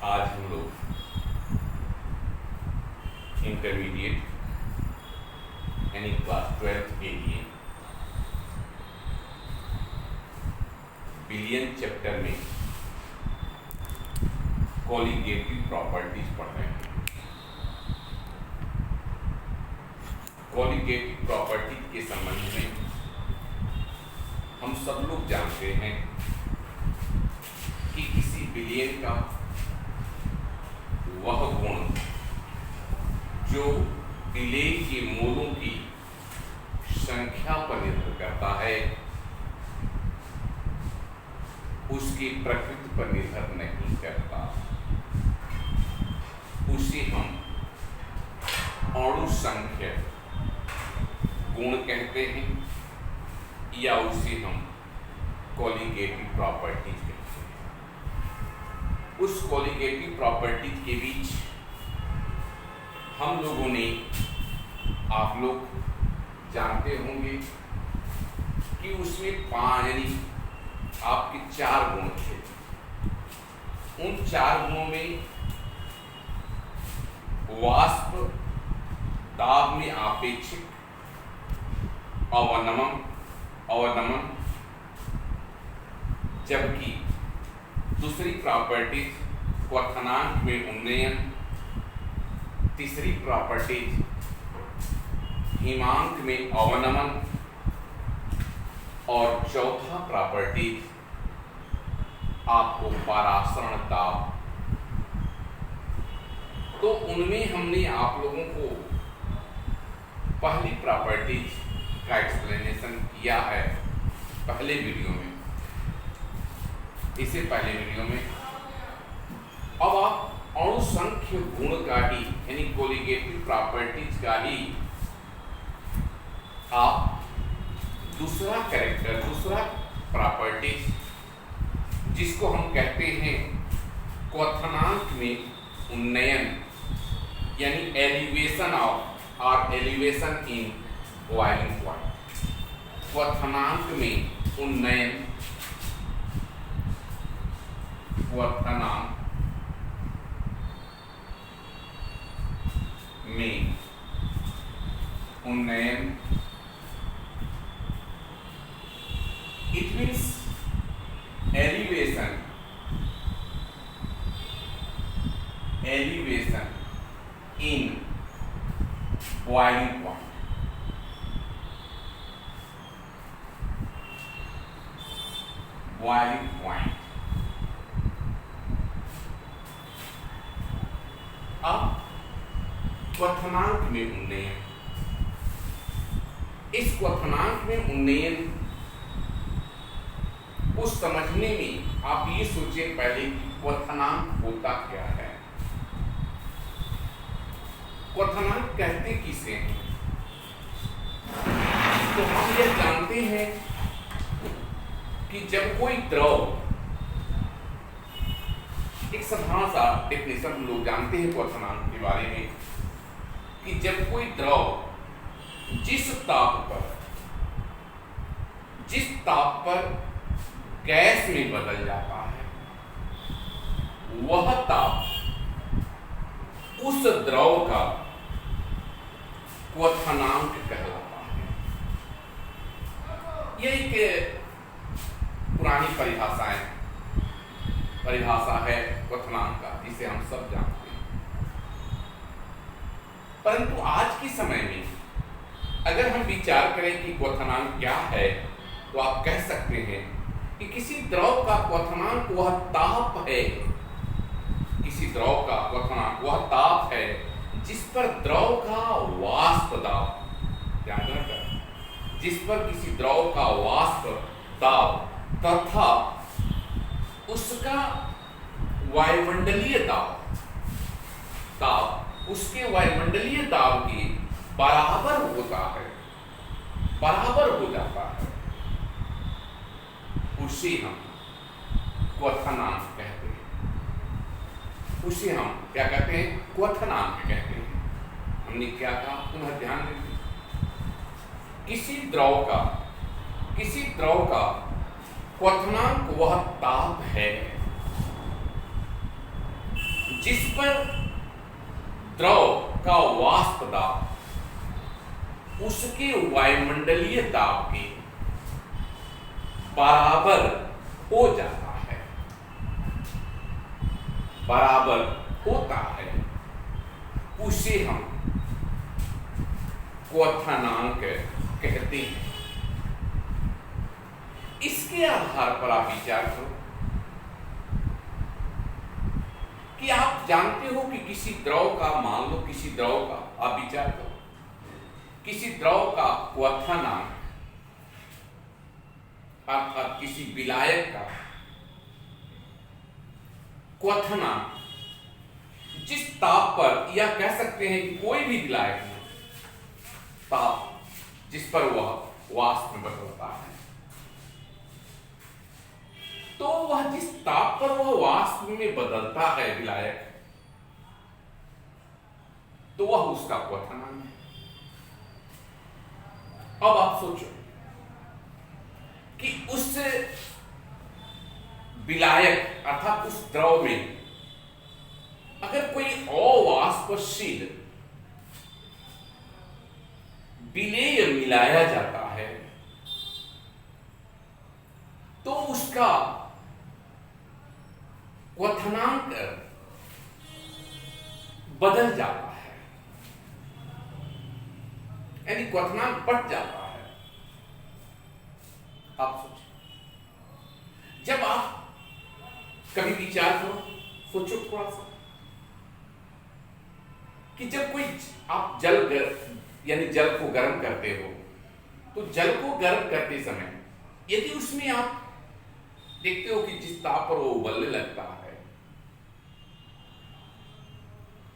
आज हम लोग इंटरमीडिएट यानी क्लास 12 के लिए बिलियन चैप्टर में कॉलिगेटिव प्रॉपर्टीज पढ़ रहे हैं। कॉलिगेटिव प्रॉपर्टी के संबंध में हम सब लोग जानते हैं कि किसी बिलियन का वह गुण जो बिलियन के मूलों की संख्या पर निर्भर करता है उसकी प्रकृति पर निर्भर नहीं करता, उसे हम अणु संख्या गुण कहते हैं या उसे हम कॉलिगेटिव प्रॉपर्टीज कहते हैं। उस कॉलिगेटिव प्रॉपर्टीज के बीच हम लोगों ने, आप लोग जानते होंगे कि उसमें यानी आपके 4 गुण थे। उन 4 गुणों में वाष्प, दाब में आपेक्षिक, अवनमन, जबकि दूसरी प्रॉपर्टीज क्वथनांक में उन्नयन, तीसरी प्रॉपर्टीज हिमांक में अवनमन और चौथा प्रॉपर्टीज आपको परासरण दाब। तो उनमें हमने आप लोगों को पहली प्रॉपर्टीज का एक्सप्लेनेशन किया है पहले वीडियो में, इससे पहले वीडियो में। अब आप अणुसंख्य गुण का ही यानी कॉलिगेटिव प्रॉपर्टीज का ही आप दूसरा कैरेक्टर, दूसरा प्रॉपर्टीज जिसको हम कहते हैं क्वथनांक में उन्नयन यानी एलिवेशन ऑफ और एलिवेशन इन बॉइलिंग पॉइंट, क्वथनांक में उन्नयन, क्वथनांक में उन्नयन, it means elevation in boiling point। boiling point अब क्वथनांक में उन्नयन, इस क्वथनांक में उन्नयन को समझने में आप ये सोचें पहले कि क्वथनांक होता क्या है। क्वथनांक कहते किसे हैं? तो हम ये जानते हैं कि जब कोई द्रव, एक साधारण सा डेफिनेशन हम लोग जानते हैं क्वथनांक के बारे में कि जब कोई द्रव जिस ताप पर गैस में बदल जाता है वह ताप उस द्रव का क्वथनांक कहलाता है। यह एक पुरानी परिभाषा है क्वथनांक का, जिसे हम सब जानते हैं। परंतु आज के समय में अगर हम विचार करें कि क्वथनांक क्या है तो आप कह सकते हैं कि किसी द्रव का क्वथनांक वह ताप है, किसी द्रव का क्वथनांक वह ताप है जिस पर द्रव का वाष्प दाब, ध्यान रखना, जिस पर किसी द्रव का वाष्प दाब तथा उसका वायुमंडलीय दाब उसके वायुमंडलीय दाब के बराबर होता है, बराबर हो जाता है, उसे हम क्वथनांक कहते हैं। उसे हम क्या कहते हैं? क्वथनांक कहते हैं। हमने क्या कहा? पुनः ध्यान दीजिए। किसी द्रव का क्वथनांक वह ताप है जिस पर द्रव का वाष्प दाब उसके वायुमंडलीय दाब के बराबर हो जाता है, बराबर होता है, उसे हम क्वथनांक कहते हैं। इसके आधार पर आप विचार करो कि आप जानते हो कि किसी द्रव का, मान लो किसी द्रव का, आप विचार करो किसी द्रव का क्वथनांक अर्थात किसी विलायक का क्वथनांक जिस ताप पर, या कह सकते हैं कि कोई भी विलायक में ताप जिस पर वह वाष्प में बदलता है, तो वह जिस ताप पर वह वाष्प में बदलता है विलायक, तो वह उसका क्वथनांक है। अब आप सोचो कि उस विलायक अर्थात उस द्रव में अगर कोई अवाष्पशील विलेय मिलाया जाता है तो उसका क्वथनांक बदल जाता है, यानी क्वथनांक बढ़ जाता है। आप सोचिए, जब आप कभी विचार करो, सोचो थोड़ा सा कि जब कोई आप यानी जल को गर्म करते हो, तो जल को गर्म करते समय यदि उसमें आप देखते हो कि जिस ताप पर वो उबलने लगता है,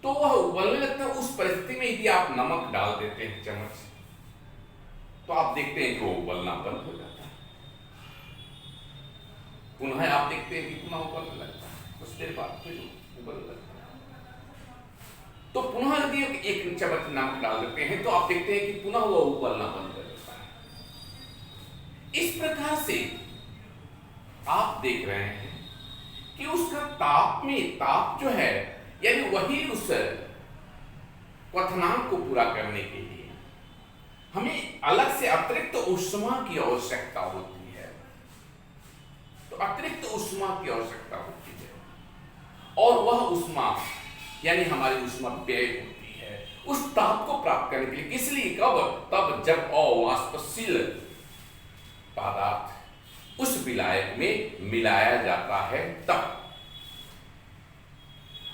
तो वह उबलने लगता है, उस परिस्थिति में यदि आप नमक डाल देते हैं चम्मच से, तो आप देखते हैं कि वो उबलना बंद हो जाता है। पुनः आप देखते हैं कि पुनः उबलने लगता है, कुछ देर बाद फिर उबलने लगता है। तो पुनः यदि एक चम्मच नमक डाल देते हैं तो आप देखते हैं कि पुनः वो उबलना बंद कर देता है। इस प्रकार से आप देख रहे हैं कि उसका ताप में ताप जो है, यानी वही उस क्वथनांक को पूरा करने के लिए हमें अलग से अतिरिक्त ऊष्मा की आवश्यकता होती है। तो अतिरिक्त ऊष्मा की आवश्यकता होती है और वह ऊष्मा यानी हमारी ऊष्मा व्यय होती है उस ताप को प्राप्त करने के लिए। किस लिए? कब? तब जब अवाष्पशील पदार्थ उस विलायक में मिलाया जाता है तब।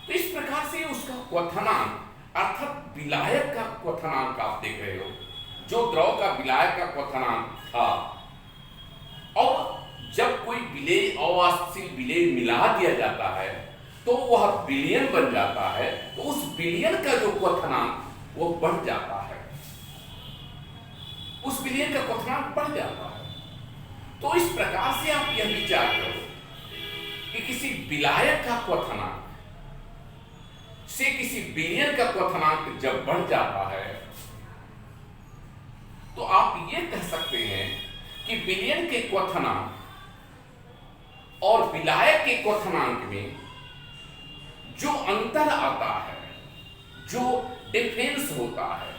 तो इस प्रकार से उसका क्वथनांक अर्थात विलायक का क्वथनांक आप देख रहे हो, जो द्रव का विलायक का क्वथनांक था, और जब कोई विलेय अवाष्पशील विलेय मिला दिया जाता है तो वह विलयन बन जाता है, तो उस विलयन का जो क्वथनांक वो बढ़ जाता है, उस विलयन का क्वथनांक बढ़ जाता है। तो इस प्रकार से आप यह विचार करो कि किसी विलायक का क्वथनांक से किसी विलयन का क्वथनांक जब बढ़ जाता है तो आप ये कह सकते हैं कि विलयन के क्वथनांक और विलायक के क्वथनांक में जो अंतर आता है, जो डिफरेंस होता है,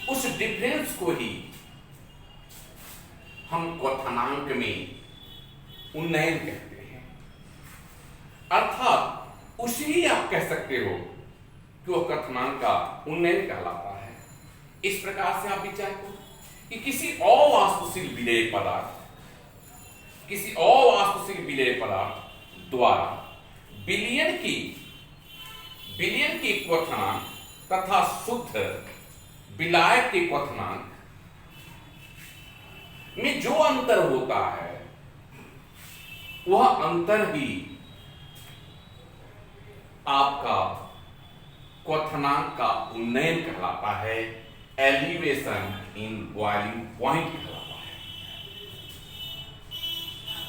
उस डिफरेंस को ही हम क्वथनांक में उन्नयन कहते हैं। अर्थात उसे ही आप कह सकते हो कि वह क्वथनांक का उन्नयन कहलाता है। इस प्रकार से आप विचार करो कि किसी अवाष्पशील विलेय पदार्थ द्वारा विलयन की क्वथनांक तथा शुद्ध विलायक के क्वथनांक में जो अंतर होता है वह अंतर ही आपका क्वथनांक का उन्नयन कहलाता है, एलिवेशन इन बॉइलिंग पॉइंट कहलाता है।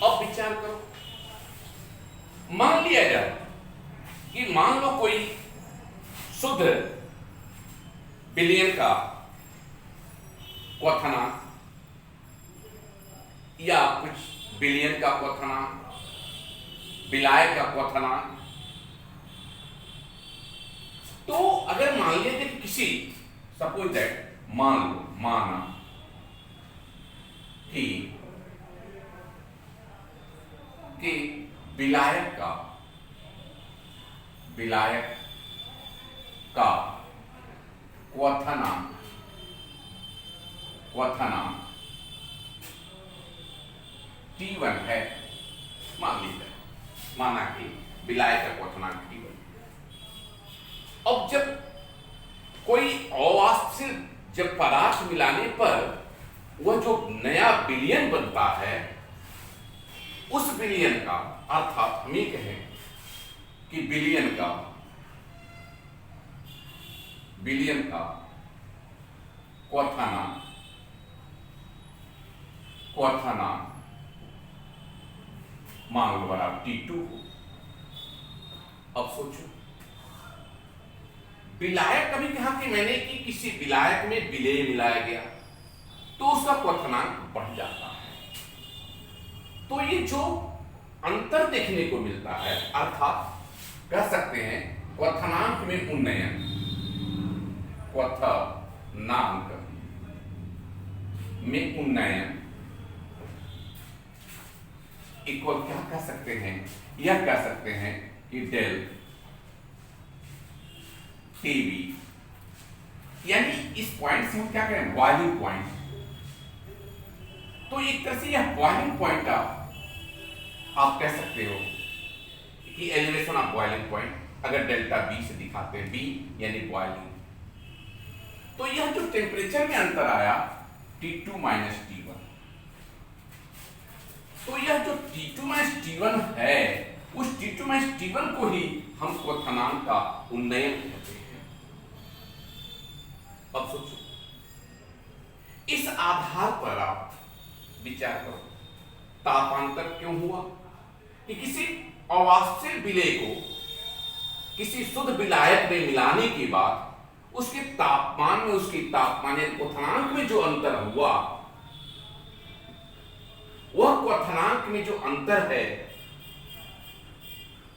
अब विचार करो, मान लिया जाए कि मान लो कोई शुद्ध विलयन का क्वथनांक या कुछ विलयन का क्वथनांक, विलायक का क्वथनांक तो अगर मान लीजिए कि किसी, सपोज दैट, माना कि विलायक का क्वथनांक T1 है, माना कि विलायक का क्वथनांक T1। अब जब कोई अवास्तविक, जब पदार्थ मिलाने पर वह जो नया विलयन बनता है, उस विलयन का, अर्थात हम ये कहें कि विलयन का क्वथनांक मान लो बराबर T2 हो। अब सोचो, विलायक, कभी कहा कि मैंने कि किसी विलायक में विलेय मिलाया गया तो उसका क्वथनांक बढ़ जाता है। तो ये जो अंतर देखने को मिलता है, अर्थात कह सकते हैं क्वथनांक में उन्नयन, क्वथनांक में उन्नयन इक्वल क्या कह सकते हैं, यह कह सकते हैं कि डेल टीवी, यानी इस पॉइंट से हम क्या करें, बॉइलिंग पॉइंट। तो एक तरह से यह बॉइलिंग पॉइंट आप कह सकते हो कि एलिवेशन ऑफ बॉइलिंग पॉइंट, अगर डेल्टा बी से दिखाते हैं, बी यानी बॉइलिंग, तो यह जो टेम्परेचर में अंतर आया T2 माइनस T1, तो यह जो T2 माइनस T1 है, उस T2 माइनस T1 को ही हम क्वथनांक का उन्नयन कहते हैं। अब सोचो, इस आधार पर आप विचार करो, तापांतर क्यों हुआ कि किसी अवास्तविक विलेय को किसी शुद्ध विलायक में मिलाने के बाद उसके तापमान में, उसकी तापमान क्वथनांक में जो अंतर हुआ, वह क्वथनांक में जो अंतर है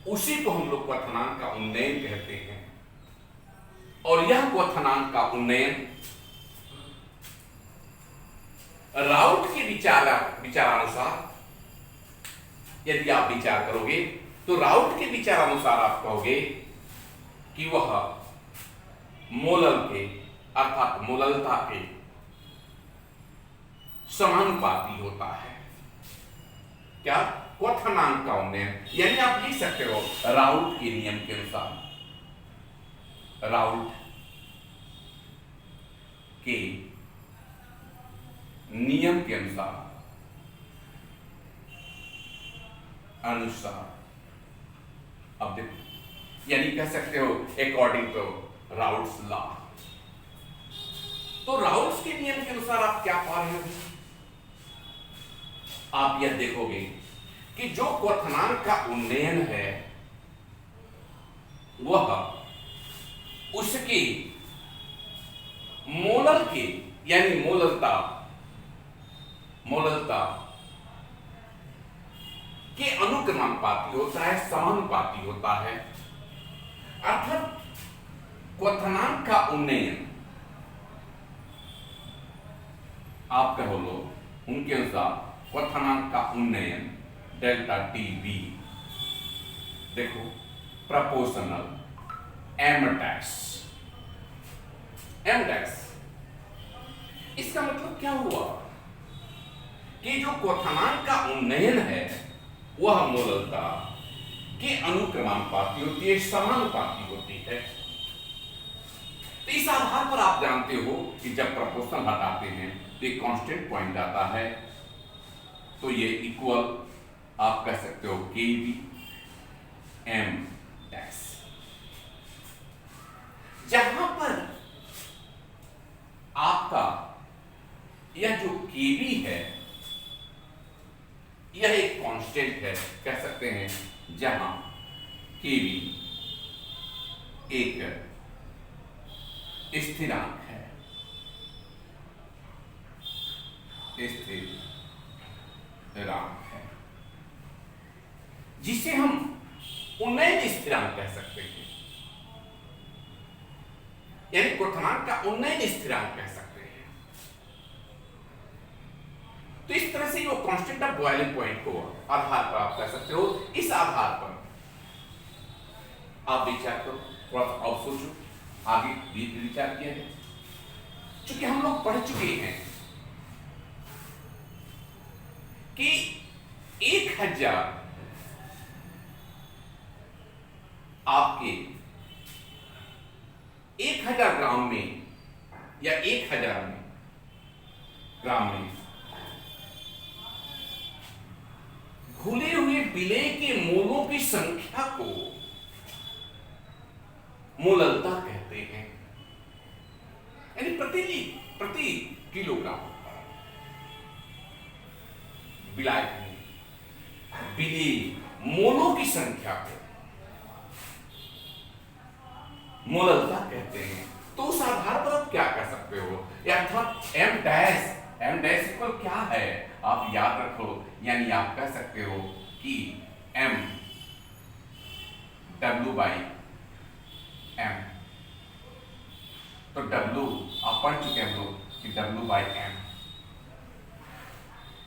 उसी को हम लोग क्वथनांक का उन्नयन कहते हैं। और यह क्वथनांक का उन्नयन राउट के विचारानुसार यदि आप विचार करोगे तो राउट के विचारानुसार आप कहोगे कि वह मोलल के, अर्थात मोललता के समानुपाती होता है। क्या? क्वथनांक का उन्नयन, यानी आप लिख सकते हो राउट के नियम के अनुसार, राउट के नियम के अनुसार अब देखो, यानी कह सकते हो अकॉर्डिंग टू राउट्स लॉ। तो राउट्स के नियम के अनुसार आप क्या पा रहे हो? आप यह देखोगे कि जो क्वथनांक का उन्नयन है वह उसके मोलल के, यानी मोललता के अनुक्रमानुपाती होता है, समानुपाती होता है। अर्थात क्वथनांक का उन्नयन आप कहो लो, उनके अनुसार क्वथनांक का उन्नयन डेल्टा टी बी, देखो प्रोपोर्शनल एम डैश। इसका मतलब क्या हुआ कि जो क्वथनांक का उन्नयन है वह मोललता के अनुक्रमानुपाती होती है, समानुपाती होती है। तो इस आधार पर आप जानते हो कि जब प्रोपोर्शनल हटाते हैं तो एक कांस्टेंट पॉइंट आता है, तो ये इक्वल आप कह सकते हो के बी एम डैश। जहां पर आपका यह जो के बी है यह एक कांस्टेंट है, कह सकते हैं, जहां के बी एक स्थिरांक है, स्थिरांक है, जिसे हम उन्नयन स्थिरांक कह सकते हैं। उन्नयन स्थिरांक कह सकते हैं। तो इस तरह से वो कांस्टेंट ऑफ बॉइलिंग पॉइंट को आधार पर आप कह सकते हो। इस आधार पर आप विचार करो, थोड़ा सा और सोचो, आगे भी विचार किया जाए। चूंकि हम लोग पढ़ चुके हैं कि 1000 आपके 1000 ग्राम में या 1000 ग्राम में घुले हुए विलेय के मोलों की संख्या को मोललता कहते हैं। यानी प्रति किलोग्राम विलेय मोलों की संख्या को मोललता कहते हैं। तो उस आधार पर आप क्या कर सकते हो, अर्थात एम डैश इक्वल क्या है आप याद रखो। यानी आप कह सकते हो कि m W बाई m। तो W आप पढ़ चुके हैं लोग कि W by m,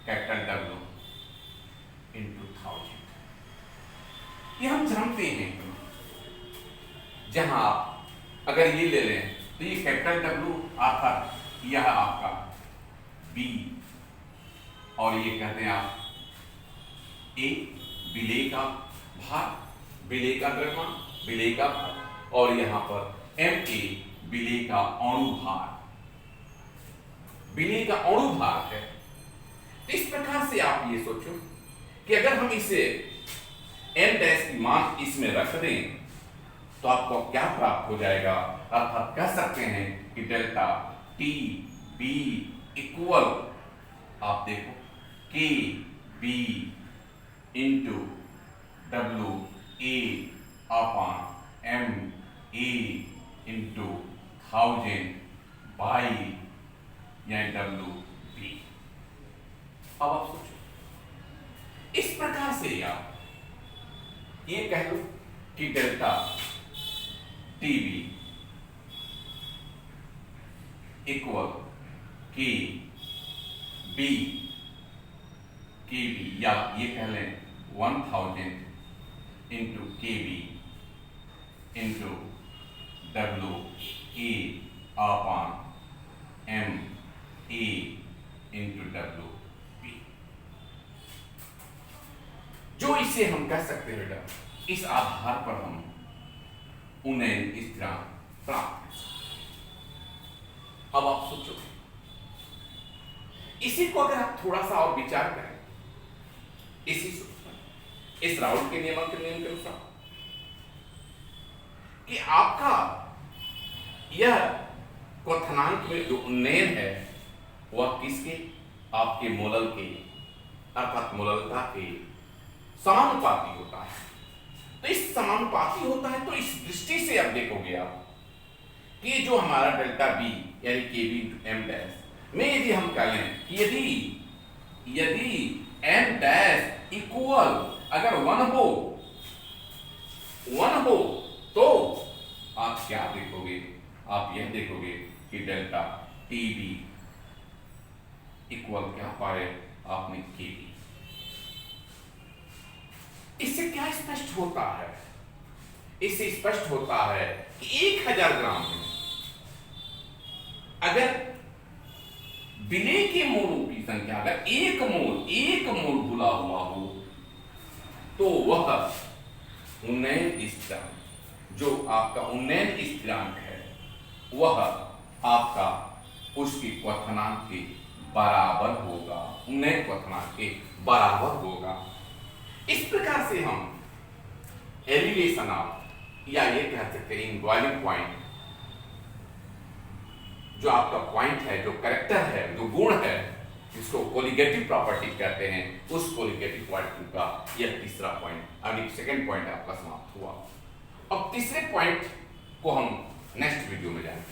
capital W into 1000। ये हम जानते हैं। जहां आप अगर ये ले लें तो ये कैपिटल W आपका, यह आपका B और ये कहते हैं आप A विलेय का भार, विलेय का द्रव्यमान, विलेय का भार, और यहां पर Ma विलेय का अणु भार, विलेय का अणु भार है। इस प्रकार से आप ये सोचो कि अगर हम इसे m डैश की मान इसमें रख दें तो आपको क्या प्राप्त हो जाएगा। अर्थात कह सकते हैं कि डेल्टा टी बी इक्वल, आप देखो, K B into W A upon M A into 1000 by यानी डब्ल्यू बी। अब आप सोचो, इस प्रकार से आप ये कह लो कि delta TB equal K B या ये कह लें 1000 into K B into W A upon M A into W B. जो इसे हम कह सकते हैं बेटा, इस आधार पर हम उन्नयन स्थिरांक प्राप्त कर सकते हैं। अब आप सोचो, इसी को अगर आप थोड़ा सा और विचार करें, इसी सूत्र इस राउल के नियम के अनुसार कि आपका यह क्वथनांक में जो उन्नयन है वह किसके, आपके मोलल के अर्थात मोललता के समानुपाती होता है। तो इस समानुपाती होता है, तो इस दृष्टि से अब देखोगे आप कि जो हमारा डेल्टा बी यानी के बी एम डैश में यदि हम कह लें कि यदि एम डैश इक्वल अगर 1 हो तो आप क्या देखोगे, आप यह देखोगे कि डेल्टा टी बी इक्वल क्या पाए आपने के बी। इससे क्या स्पष्ट होता है, इससे स्पष्ट होता है कि 1000 ग्राम में अगर विलेय के मोलों की संख्या अगर एक मोल भुला हुआ हो तो वह उन्नयन स्थिरांक, जो आपका उन्नयन स्थिरांक है वह आपका उसके क्वथनांक के बराबर होगा, उन्नयन क्वथनांक के बराबर होगा। इस प्रकार से हम एलिवेशन ऑफ या ये कह सकते हैं बॉइलिंग पॉइंट, जो आपका पॉइंट है, जो कैरेक्टर है, जो गुण है, जिसको कोलिगेटिव प्रॉपर्टी कहते हैं, उस कोलिगेटिव प्रॉपर्टी का यह तीसरा पॉइंट, अभी सेकंड पॉइंट आपका समाप्त हुआ। अब तीसरे पॉइंट को हम नेक्स्ट वीडियो में जाएंगे।